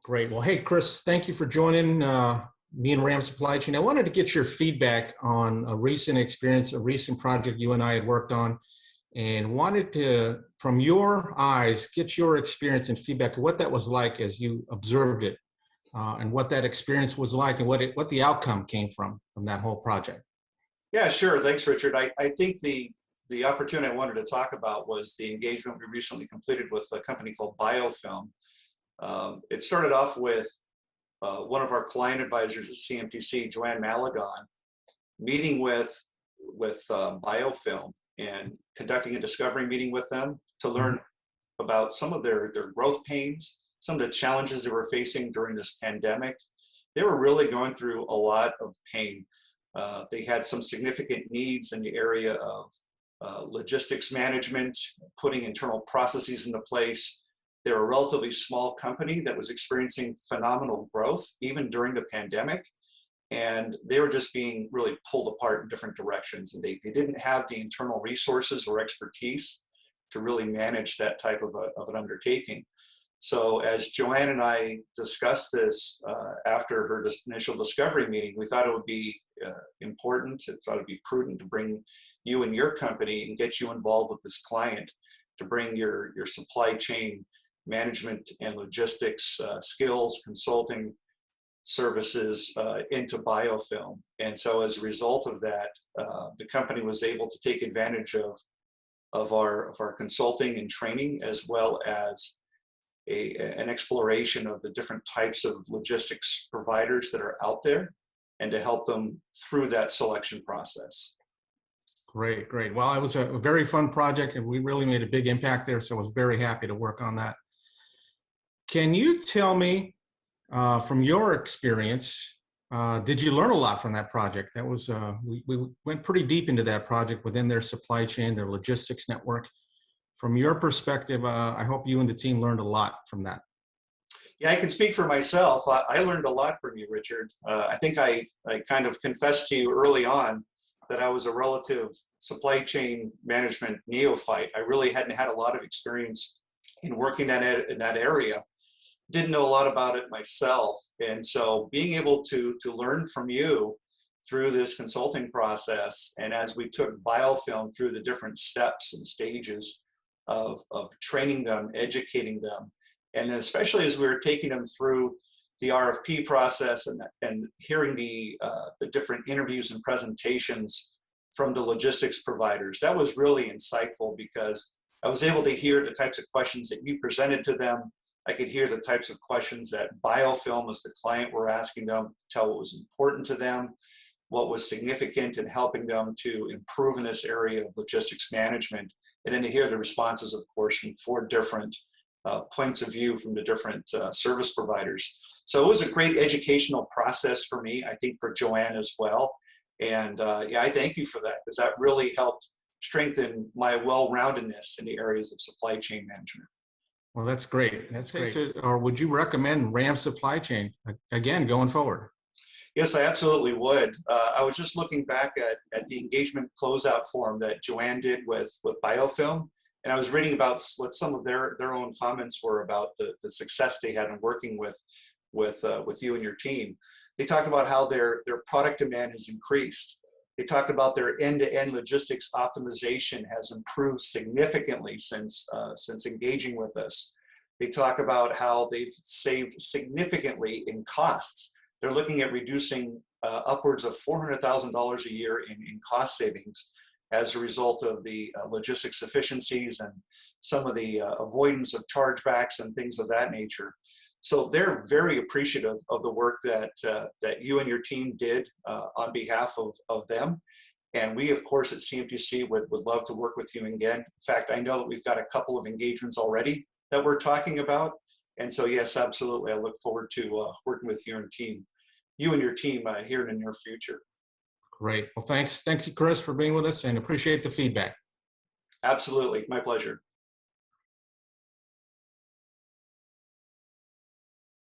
Great. Well, hey, Chris, thank you for joining me and Ram Supply Chain. I wanted to get your feedback on a recent experience, a recent project you and I had worked on, and wanted to, from your eyes, get your experience and feedback of what that was like as you observed it, and what that experience was like, and what the outcome came from that whole project. Yeah, sure. Thanks, Richard. I think the opportunity I wanted to talk about was the engagement we recently completed with a company called Biofilm. It started off with one of our client advisors at CMTC, Joanne Malagon, meeting with Biofilm and conducting a discovery meeting with them to learn about some of their growth pains, some of the challenges they were facing during this pandemic. They were really going through a lot of pain. They had some significant needs in the area of logistics management, putting internal processes into place. They're a relatively small company that was experiencing phenomenal growth even during the pandemic, and they were just being really pulled apart in different directions, and they didn't have the internal resources or expertise to really manage that type of an undertaking. So as Joanne and I discussed this after her initial discovery meeting, we thought it would be important, it thought it would be prudent to bring you and your company and get you involved with this client to bring your supply chain management and logistics skills, consulting services into Biofilm. And so as a result of that, the company was able to take advantage of our consulting and training, as well as an exploration of the different types of logistics providers that are out there, and to help them through that selection process. Great, great. Well, it was a very fun project, and we really made a big impact there, so I was very happy to work on that. Can you tell me, from your experience, did you learn a lot from that project? That was we went pretty deep into that project within their supply chain, their logistics network. From your perspective, I hope you and the team learned a lot from that. Yeah, I can speak for myself. I learned a lot from you, Richard. I think I kind of confessed to you early on that I was a relative supply chain management neophyte. I really hadn't had a lot of experience in working in that area. Didn't know a lot about it myself. And so being able to learn from you through this consulting process, and as we took Biofilm through the different steps and stages of training them, educating them, and then especially as we were taking them through the RFP process and hearing the different interviews and presentations from the logistics providers, that was really insightful, because I was able to hear the types of questions that you presented to them. I could hear the types of questions that Biofilm as the client were asking them, tell what was important to them, what was significant in helping them to improve in this area of logistics management, and then to hear the responses, of course, from 4 different points of view from the different service providers. So it was a great educational process for me, I think for Joanne as well. And yeah, I thank you for that, because that really helped strengthen my well-roundedness in the areas of supply chain management. Well, that's great. That's great. Or would you recommend RAM Supply Chain again going forward? Yes, I absolutely would. I was just looking back at the engagement closeout form that Joanne did with Biofilm, and I was reading about what some of their own comments were about the success they had in working with you and your team. They talked about how their product demand has increased. They talked about their end-to-end logistics optimization has improved significantly since engaging with us. They talk about how they've saved significantly in costs. They're looking at reducing upwards of $400,000 a year in cost savings as a result of the logistics efficiencies and some of the avoidance of chargebacks and things of that nature. So they're very appreciative of the work that you and your team did on behalf of them. And we, of course, at CMTC would love to work with you again. In fact, I know that we've got a couple of engagements already that we're talking about. And so, yes, absolutely. I look forward to working with you and your team here in the near future. Great. Well, thanks, Chris, for being with us, and appreciate the feedback. Absolutely. My pleasure.